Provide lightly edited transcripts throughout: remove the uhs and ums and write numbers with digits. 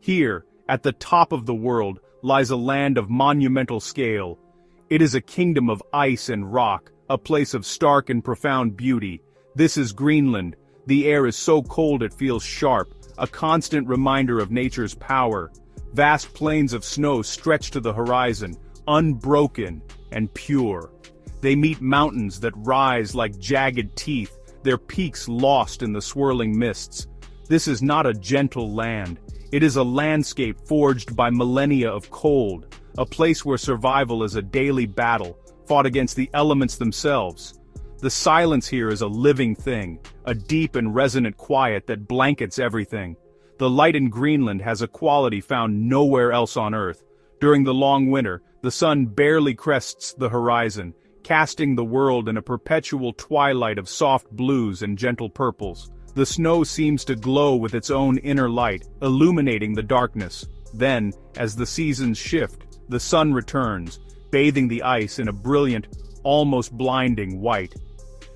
Here, at the top of the world, lies a land of monumental scale. It is a kingdom of ice and rock, a place of stark and profound beauty. This is Greenland. The air is so cold it feels sharp, a constant reminder of nature's power. Vast plains of snow stretch to the horizon, unbroken and pure. They meet mountains that rise like jagged teeth, their peaks lost in the swirling mists. This is not a gentle land. It is a landscape forged by millennia of cold, a place where survival is a daily battle, fought against the elements themselves. The silence here is a living thing, a deep and resonant quiet that blankets everything. The light in Greenland has a quality found nowhere else on Earth. During the long winter, the sun barely crests the horizon, casting the world in a perpetual twilight of soft blues and gentle purples. The snow seems to glow with its own inner light, illuminating the darkness. Then, as the seasons shift, the sun returns, bathing the ice in a brilliant, almost blinding white.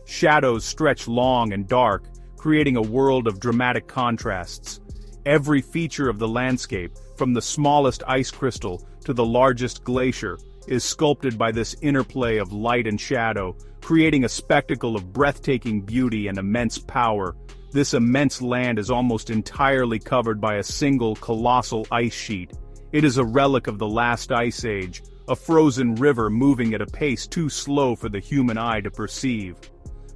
Shadows stretch long and dark, creating a world of dramatic contrasts. Every feature of the landscape, from the smallest ice crystal to the largest glacier, is sculpted by this interplay of light and shadow, creating a spectacle of breathtaking beauty and immense power. This immense land is almost entirely covered by a single colossal ice sheet. It is a relic of the last ice age, a frozen river moving at a pace too slow for the human eye to perceive.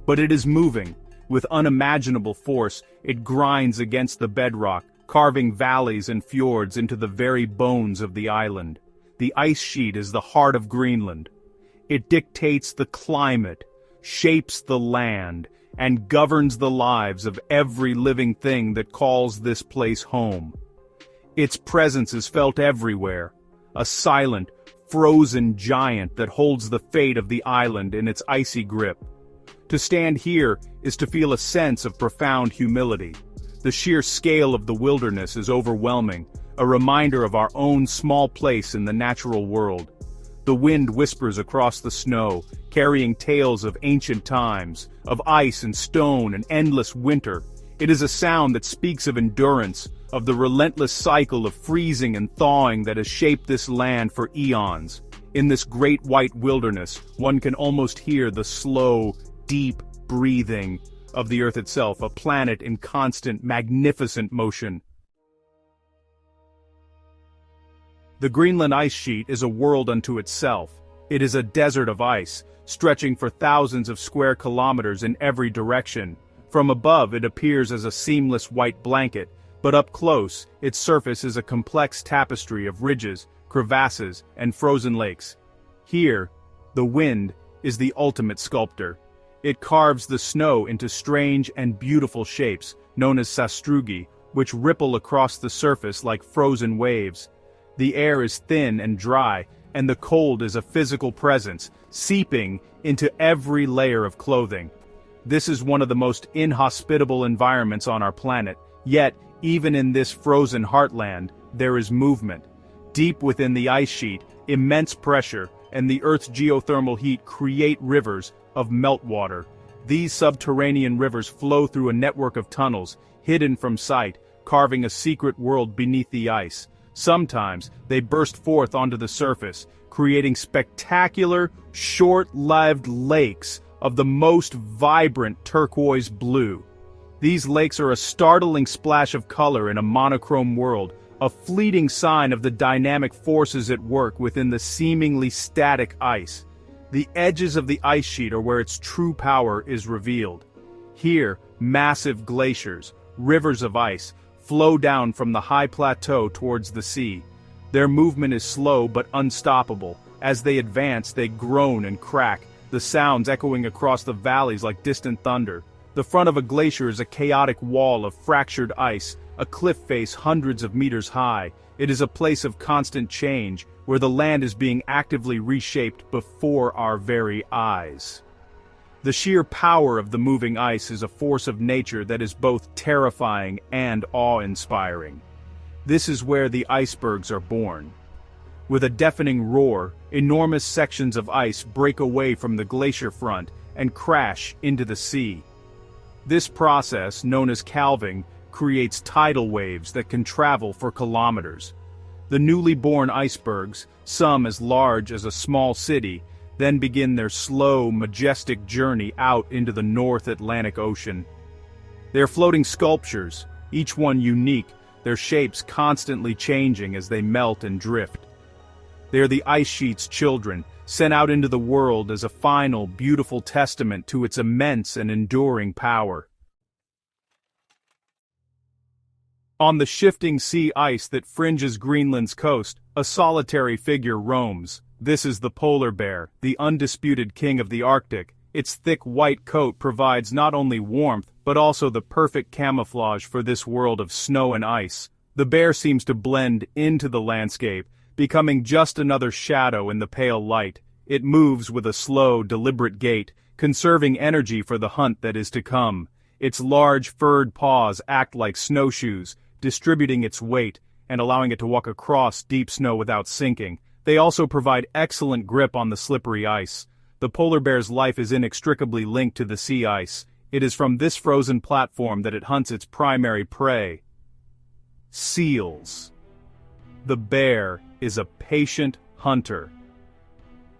But it is moving. With unimaginable force, it grinds against the bedrock, carving valleys and fjords into the very bones of the island. The ice sheet is the heart of Greenland. It dictates the climate, shapes the land, and governs the lives of every living thing that calls this place home. Its presence is felt everywhere, a silent, frozen giant that holds the fate of the island in its icy grip. To stand here is to feel a sense of profound humility. The sheer scale of the wilderness is overwhelming, a reminder of our own small place in the natural world. The wind whispers across the snow, carrying tales of ancient times, of ice and stone and endless winter. It is a sound that speaks of endurance, of the relentless cycle of freezing and thawing that has shaped this land for eons. In this great white wilderness, one can almost hear the slow, deep breathing of the earth itself, a planet in constant, magnificent motion. The Greenland ice sheet is a world unto itself. It is a desert of ice, stretching for thousands of square kilometers in every direction. From above it appears as a seamless white blanket, but up close, its surface is a complex tapestry of ridges, crevasses, and frozen lakes. Here, the wind is the ultimate sculptor. It carves the snow into strange and beautiful shapes, known as sastrugi, which ripple across the surface like frozen waves. The air is thin and dry, and the cold is a physical presence, seeping into every layer of clothing. This is one of the most inhospitable environments on our planet, yet, even in this frozen heartland, there is movement. Deep within the ice sheet, immense pressure and the Earth's geothermal heat create rivers of meltwater. These subterranean rivers flow through a network of tunnels, hidden from sight, carving a secret world beneath the ice. Sometimes, they burst forth onto the surface, creating spectacular, short-lived lakes of the most vibrant turquoise blue. These lakes are a startling splash of color in a monochrome world, a fleeting sign of the dynamic forces at work within the seemingly static ice. The edges of the ice sheet are where its true power is revealed. Here, massive glaciers, rivers of ice, flow down from the high plateau towards the sea. Their movement is slow but unstoppable. As they advance, they groan and crack, the sounds echoing across the valleys like distant thunder. The front of a glacier is a chaotic wall of fractured ice, a cliff face hundreds of meters high. It is a place of constant change, where the land is being actively reshaped before our very eyes. The sheer power of the moving ice is a force of nature that is both terrifying and awe-inspiring. This is where the icebergs are born. With a deafening roar, enormous sections of ice break away from the glacier front and crash into the sea. This process, known as calving, creates tidal waves that can travel for kilometers. The newly born icebergs, some as large as a small city, then begin their slow, majestic journey out into the North Atlantic Ocean. They are floating sculptures, each one unique, their shapes constantly changing as they melt and drift. They are the ice sheet's children, sent out into the world as a final, beautiful testament to its immense and enduring power. On the shifting sea ice that fringes Greenland's coast, a solitary figure roams. This is the polar bear, the undisputed king of the Arctic. Its thick white coat provides not only warmth, but also the perfect camouflage for this world of snow and ice. The bear seems to blend into the landscape, becoming just another shadow in the pale light. It moves with a slow, deliberate gait, conserving energy for the hunt that is to come. Its large, furred paws act like snowshoes, distributing its weight and allowing it to walk across deep snow without sinking. They also provide excellent grip on the slippery ice. The polar bear's life is inextricably linked to the sea ice. It is from this frozen platform that it hunts its primary prey. Seals. The bear is a patient hunter.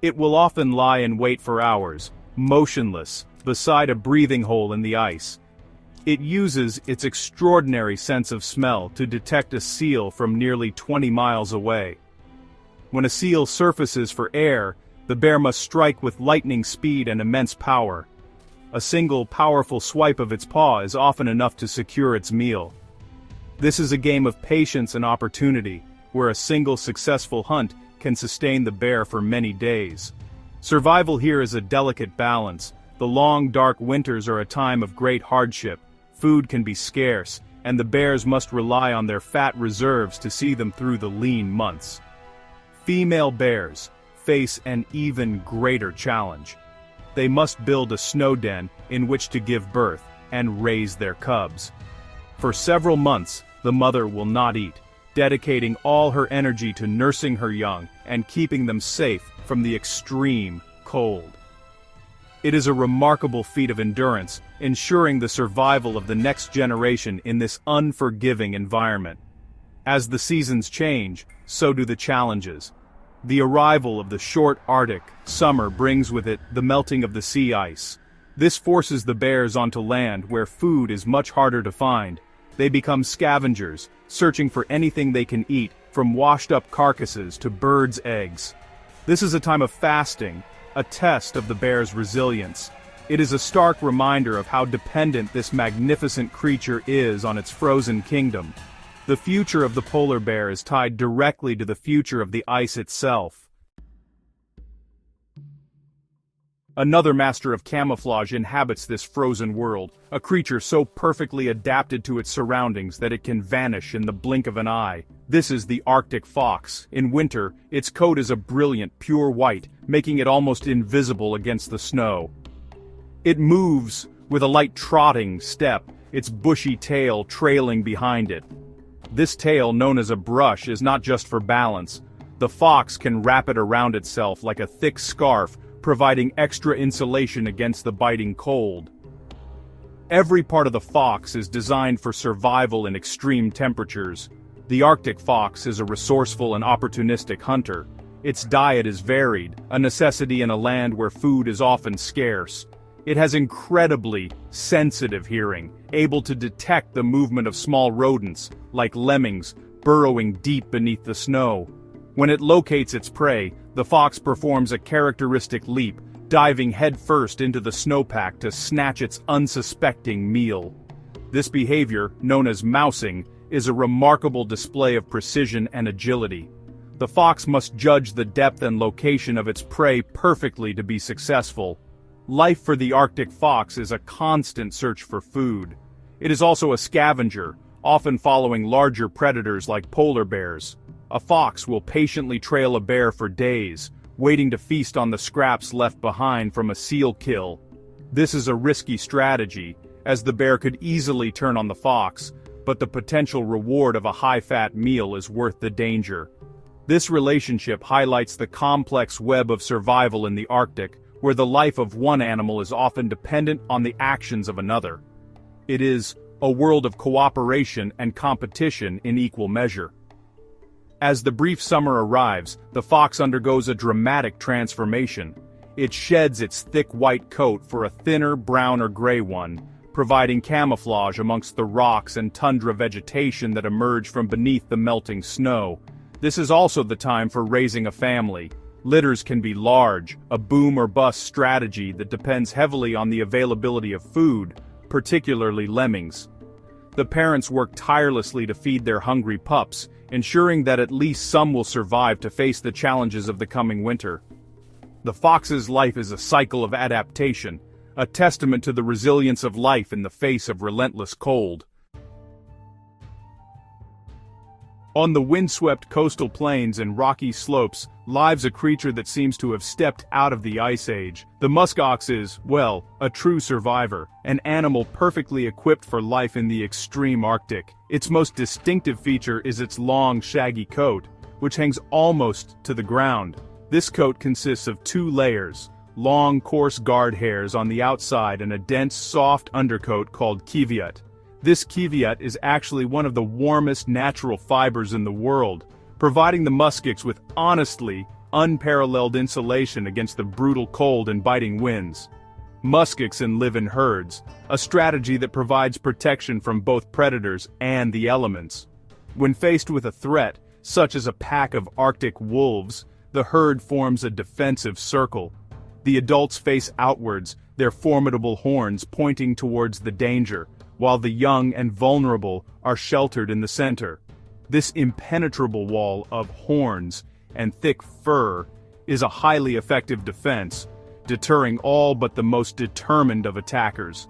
It will often lie in wait for hours, motionless, beside a breathing hole in the ice. It uses its extraordinary sense of smell to detect a seal from nearly 20 miles away. When a seal surfaces for air, the bear must strike with lightning speed and immense power. A single powerful swipe of its paw is often enough to secure its meal. This is a game of patience and opportunity, where a single successful hunt can sustain the bear for many days. Survival here is a delicate balance. The long, dark winters are a time of great hardship. Food can be scarce, and the bears must rely on their fat reserves to see them through the lean months. Female bears face an even greater challenge. They must build a snow den in which to give birth and raise their cubs. For several months, the mother will not eat, dedicating all her energy to nursing her young and keeping them safe from the extreme cold. It is a remarkable feat of endurance, ensuring the survival of the next generation in this unforgiving environment. As the seasons change, so do the challenges. The arrival of the short Arctic summer brings with it the melting of the sea ice. This forces the bears onto land where food is much harder to find. They become scavengers, searching for anything they can eat, from washed-up carcasses to birds' eggs. This is a time of fasting, a test of the bear's resilience. It is a stark reminder of how dependent this magnificent creature is on its frozen kingdom. The future of the polar bear is tied directly to the future of the ice itself. Another master of camouflage inhabits this frozen world, a creature so perfectly adapted to its surroundings that it can vanish in the blink of an eye. This is the Arctic fox. In winter, its coat is a brilliant, pure white, making it almost invisible against the snow. It moves with a light trotting step, its bushy tail trailing behind it. This tail, known as a brush, is not just for balance. The fox can wrap it around itself like a thick scarf, providing extra insulation against the biting cold. Every part of the fox is designed for survival in extreme temperatures. The Arctic fox is a resourceful and opportunistic hunter. Its diet is varied, a necessity in a land where food is often scarce. It has incredibly sensitive hearing, able to detect the movement of small rodents, like lemmings, burrowing deep beneath the snow. When it locates its prey, the fox performs a characteristic leap, diving headfirst into the snowpack to snatch its unsuspecting meal. This behavior, known as mousing, is a remarkable display of precision and agility. The fox must judge the depth and location of its prey perfectly to be successful. Life for the Arctic fox is a constant search for food. It is also a scavenger, often following larger predators like polar bears. A fox will patiently trail a bear for days, waiting to feast on the scraps left behind from a seal kill. This is a risky strategy, as the bear could easily turn on the fox, but the potential reward of a high-fat meal is worth the danger. This relationship highlights the complex web of survival in the Arctic, where the life of one animal is often dependent on the actions of another. It is a world of cooperation and competition in equal measure. As the brief summer arrives, the fox undergoes a dramatic transformation. It sheds its thick white coat for a thinner brown or gray one, providing camouflage amongst the rocks and tundra vegetation that emerge from beneath the melting snow. This is also the time for raising a family. Litters can be large, a boom or bust strategy that depends heavily on the availability of food, particularly lemmings. The parents work tirelessly to feed their hungry pups, ensuring that at least some will survive to face the challenges of the coming winter. The fox's life is a cycle of adaptation, a testament to the resilience of life in the face of relentless cold. On the windswept coastal plains and rocky slopes lives a creature that seems to have stepped out of the Ice Age. The muskox is, well, a true survivor, an animal perfectly equipped for life in the extreme Arctic. Its most distinctive feature is its long, shaggy coat, which hangs almost to the ground. This coat consists of 2 layers, long, coarse guard hairs on the outside and a dense, soft undercoat called kiviat. This kiviat is actually one of the warmest natural fibers in the world, providing the muskox with honestly unparalleled insulation against the brutal cold and biting winds. Muskoxen live in herds, a strategy that provides protection from both predators and the elements. When faced with a threat, such as a pack of Arctic wolves, the herd forms a defensive circle. The adults face outwards, their formidable horns pointing towards the danger, while the young and vulnerable are sheltered in the center. This impenetrable wall of horns and thick fur is a highly effective defense, deterring all but the most determined of attackers.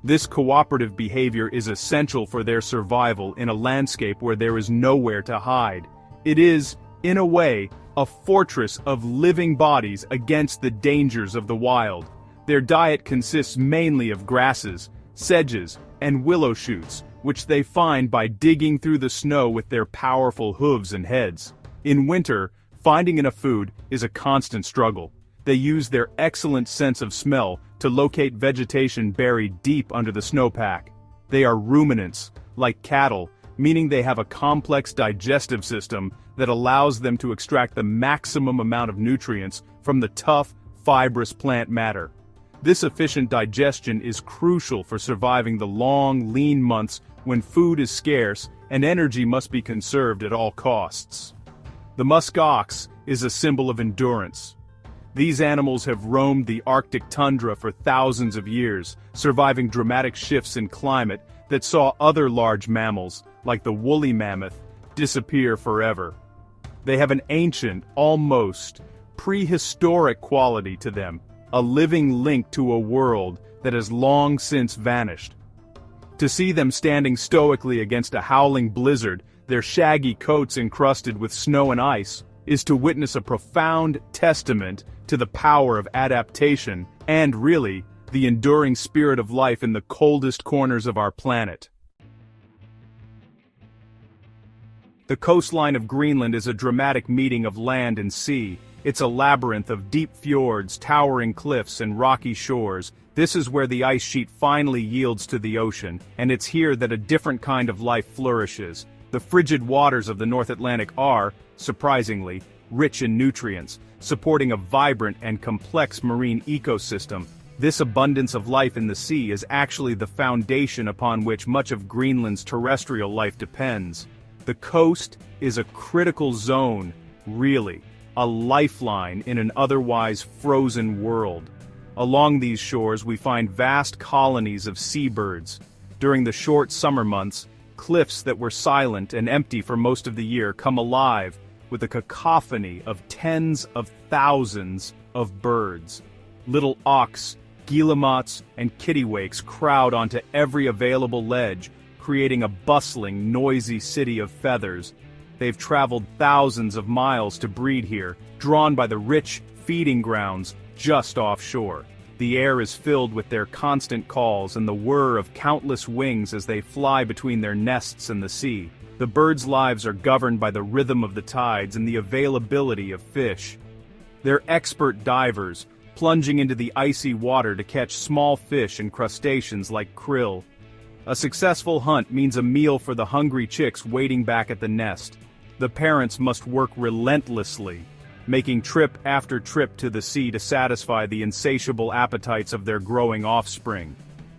This cooperative behavior is essential for their survival in a landscape where there is nowhere to hide. It is, in a way, a fortress of living bodies against the dangers of the wild. Their diet consists mainly of grasses, sedges, and willow shoots, which they find by digging through the snow with their powerful hooves and heads. In winter, finding enough food is a constant struggle. They use their excellent sense of smell to locate vegetation buried deep under the snowpack. They are ruminants, like cattle, meaning they have a complex digestive system that allows them to extract the maximum amount of nutrients from the tough, fibrous plant matter. This efficient digestion is crucial for surviving the long, lean months when food is scarce and energy must be conserved at all costs. The muskox is a symbol of endurance. These animals have roamed the Arctic tundra for thousands of years, surviving dramatic shifts in climate that saw other large mammals, like the woolly mammoth, disappear forever. They have an ancient, almost prehistoric quality to them, a living link to a world that has long since vanished. To see them standing stoically against a howling blizzard, their shaggy coats encrusted with snow and ice, is to witness a profound testament to the power of adaptation and, really, the enduring spirit of life in the coldest corners of our planet. The coastline of Greenland is a dramatic meeting of land and sea. It's a labyrinth of deep fjords, towering cliffs, and rocky shores. This is where the ice sheet finally yields to the ocean, and it's here that a different kind of life flourishes. The frigid waters of the North Atlantic are, surprisingly, rich in nutrients, supporting a vibrant and complex marine ecosystem. This abundance of life in the sea is actually the foundation upon which much of Greenland's terrestrial life depends. The coast is a critical zone, really, a lifeline in an otherwise frozen world. Along these shores we find vast colonies of seabirds. During the short summer months, cliffs that were silent and empty for most of the year come alive with a cacophony of tens of thousands of birds. Little auks, guillemots, and kittiwakes crowd onto every available ledge, creating a bustling, noisy city of feathers. They've traveled thousands of miles to breed here, drawn by the rich feeding grounds just offshore. The air is filled with their constant calls and the whir of countless wings as they fly between their nests and the sea. The birds' lives are governed by the rhythm of the tides and the availability of fish. They're expert divers, plunging into the icy water to catch small fish and crustaceans like krill. A successful hunt means a meal for the hungry chicks waiting back at the nest. The parents must work relentlessly, making trip after trip to the sea to satisfy the insatiable appetites of their growing offspring.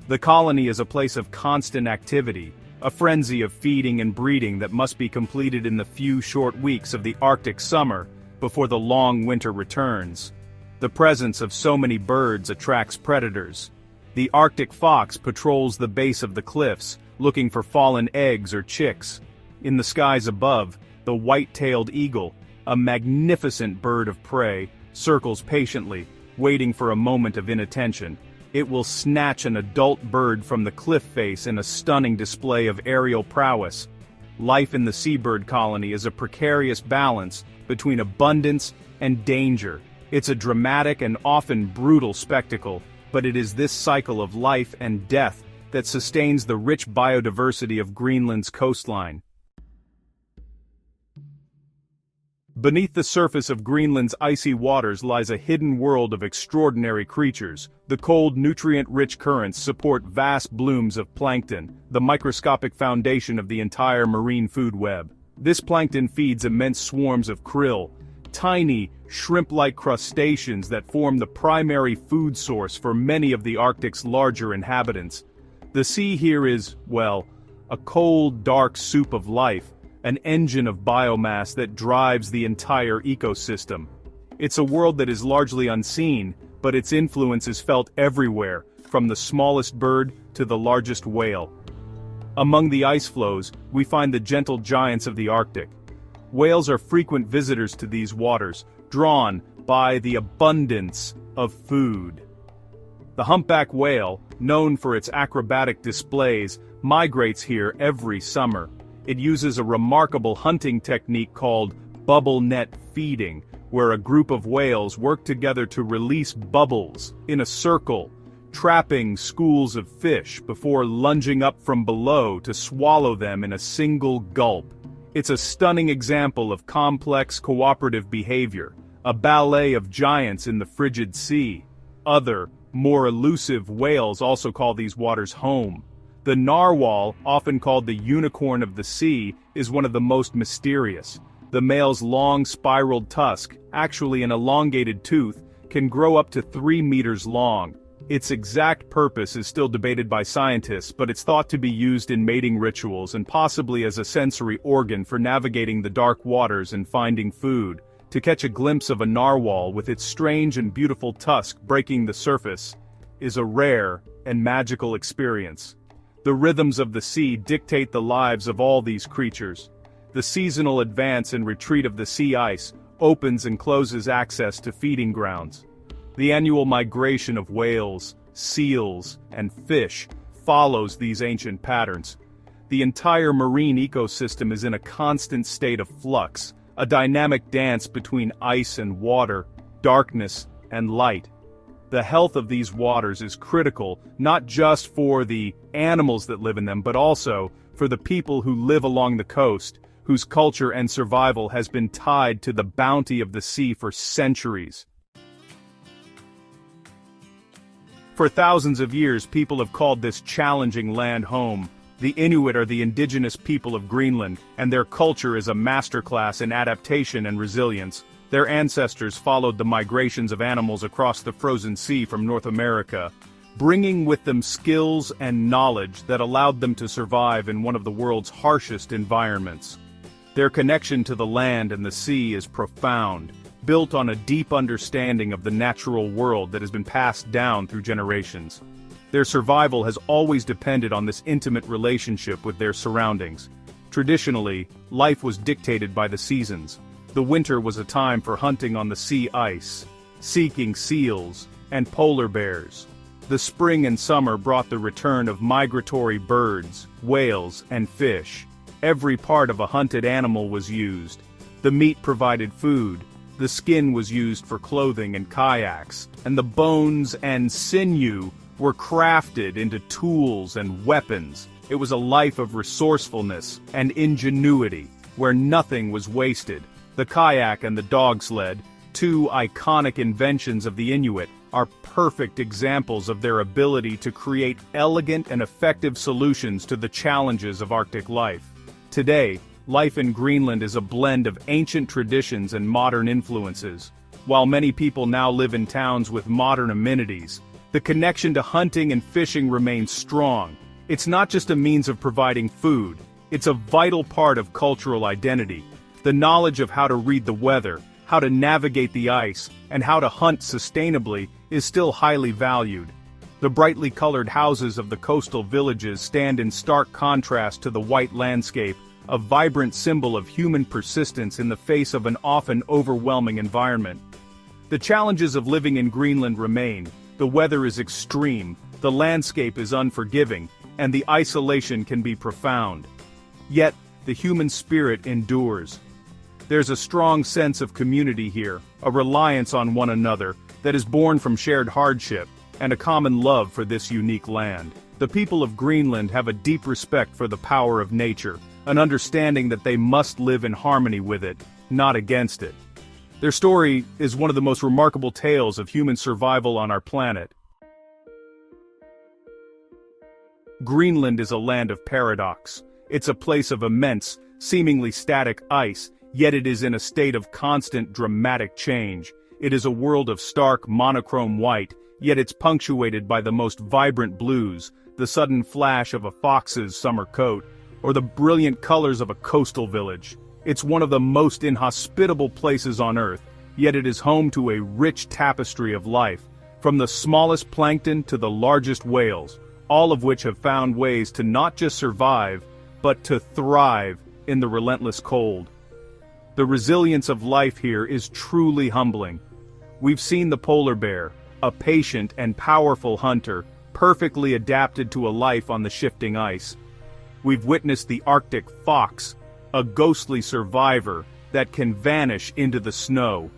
The colony is a place of constant activity, a frenzy of feeding and breeding that must be completed in the few short weeks of the Arctic summer before the long winter returns. The presence of so many birds attracts predators. The Arctic fox patrols the base of the cliffs, looking for fallen eggs or chicks. In the skies above, the white-tailed eagle, a magnificent bird of prey, circles patiently, waiting for a moment of inattention. It will snatch an adult bird from the cliff face in a stunning display of aerial prowess. Life in the seabird colony is a precarious balance between abundance and danger. It's a dramatic and often brutal spectacle, but it is this cycle of life and death that sustains the rich biodiversity of Greenland's coastline. Beneath the surface of Greenland's icy waters lies a hidden world of extraordinary creatures. The cold, nutrient-rich currents support vast blooms of plankton, the microscopic foundation of the entire marine food web. This plankton feeds immense swarms of krill, tiny, shrimp-like crustaceans that form the primary food source for many of the Arctic's larger inhabitants. The sea here is, well, a cold, dark soup of life, an engine of biomass that drives the entire ecosystem. It's a world that is largely unseen, but its influence is felt everywhere, from the smallest bird to the largest whale. Among the ice floes, we find the gentle giants of the Arctic. Whales are frequent visitors to these waters, drawn by the abundance of food. The humpback whale, known for its acrobatic displays, migrates here every summer. It uses a remarkable hunting technique called bubble net feeding, where a group of whales work together to release bubbles in a circle, trapping schools of fish before lunging up from below to swallow them in a single gulp. It's a stunning example of complex cooperative behavior, a ballet of giants in the frigid sea. Other, more elusive whales also call these waters home. The narwhal, often called the unicorn of the sea, is one of the most mysterious. The male's long spiraled tusk, actually an elongated tooth, can grow up to 3 meters long. Its exact purpose is still debated by scientists, but it's thought to be used in mating rituals and possibly as a sensory organ for navigating the dark waters and finding food. To catch a glimpse of a narwhal with its strange and beautiful tusk breaking the surface is a rare and magical experience. The rhythms of the sea dictate the lives of all these creatures. The seasonal advance and retreat of the sea ice opens and closes access to feeding grounds. The annual migration of whales, seals, and fish follows these ancient patterns. The entire marine ecosystem is in a constant state of flux, a dynamic dance between ice and water, darkness and light. The health of these waters is critical not just for the animals that live in them, but also for the people who live along the coast, whose culture and survival has been tied to the bounty of the sea for centuries. For thousands of years, people have called this challenging land home. The Inuit are the indigenous people of Greenland, and their culture is a masterclass in adaptation and resilience. Their ancestors followed the migrations of animals across the frozen sea from North America, bringing with them skills and knowledge that allowed them to survive in one of the world's harshest environments. Their connection to the land and the sea is profound, built on a deep understanding of the natural world that has been passed down through generations. Their survival has always depended on this intimate relationship with their surroundings. Traditionally, life was dictated by the seasons. The winter was a time for hunting on the sea ice, seeking seals, and polar bears. The spring and summer brought the return of migratory birds, whales, and fish. Every part of a hunted animal was used. The meat provided food, the skin was used for clothing and kayaks, and the bones and sinew were crafted into tools and weapons. It was a life of resourcefulness and ingenuity, where nothing was wasted. The kayak and the dog sled, two iconic inventions of the Inuit, are perfect examples of their ability to create elegant and effective solutions to the challenges of Arctic life. Today, life in Greenland is a blend of ancient traditions and modern influences. While many people now live in towns with modern amenities, the connection to hunting and fishing remains strong. It's not just a means of providing food, it's a vital part of cultural identity. The knowledge of how to read the weather, how to navigate the ice, and how to hunt sustainably is still highly valued. The brightly colored houses of the coastal villages stand in stark contrast to the white landscape, a vibrant symbol of human persistence in the face of an often overwhelming environment. The challenges of living in Greenland remain. The weather is extreme, the landscape is unforgiving, and the isolation can be profound. Yet, the human spirit endures. There's a strong sense of community here, a reliance on one another, that is born from shared hardship, and a common love for this unique land. The people of Greenland have a deep respect for the power of nature, an understanding that they must live in harmony with it, not against it. Their story is one of the most remarkable tales of human survival on our planet. Greenland is a land of paradox. It's a place of immense, seemingly static ice, yet it is in a state of constant, dramatic change. It is a world of stark, monochrome white, yet it's punctuated by the most vibrant blues, the sudden flash of a fox's summer coat, or the brilliant colors of a coastal village. It's one of the most inhospitable places on Earth, yet it is home to a rich tapestry of life, from the smallest plankton to the largest whales, all of which have found ways to not just survive, but to thrive in the relentless cold. The resilience of life here is truly humbling. We've seen the polar bear, a patient and powerful hunter, perfectly adapted to a life on the shifting ice. We've witnessed the Arctic fox, a ghostly survivor that can vanish into the snow.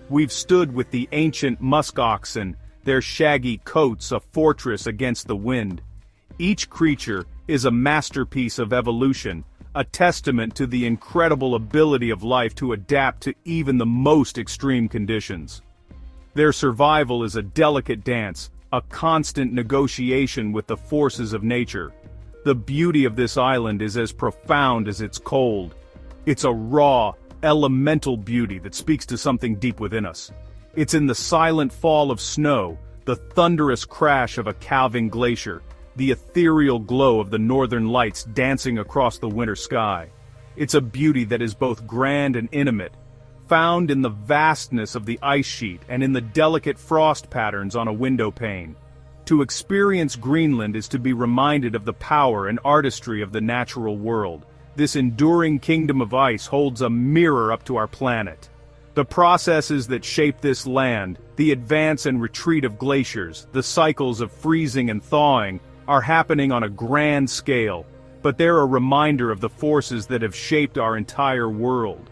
We've stood with the ancient muskoxen, their shaggy coats a fortress against the wind. Each creature is a masterpiece of evolution, a testament to the incredible ability of life to adapt to even the most extreme conditions. Their survival is a delicate dance, a constant negotiation with the forces of nature. The beauty of this island is as profound as it's cold. It's a raw, elemental beauty that speaks to something deep within us. It's in the silent fall of snow, the thunderous crash of a calving glacier, the ethereal glow of the northern lights dancing across the winter sky. It's a beauty that is both grand and intimate, found in the vastness of the ice sheet and in the delicate frost patterns on a window pane. To experience Greenland is to be reminded of the power and artistry of the natural world. This enduring kingdom of ice holds a mirror up to our planet. The processes that shape this land, the advance and retreat of glaciers, the cycles of freezing and thawing, are happening on a grand scale, but they're a reminder of the forces that have shaped our entire world.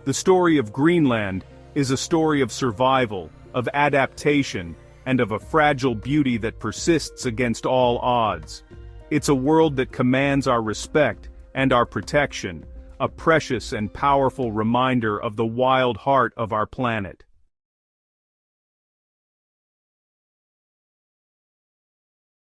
The story of Greenland is a story of survival, of adaptation, and of a fragile beauty that persists against all odds. It's a world that commands our respect and our protection, a precious and powerful reminder of the wild heart of our planet.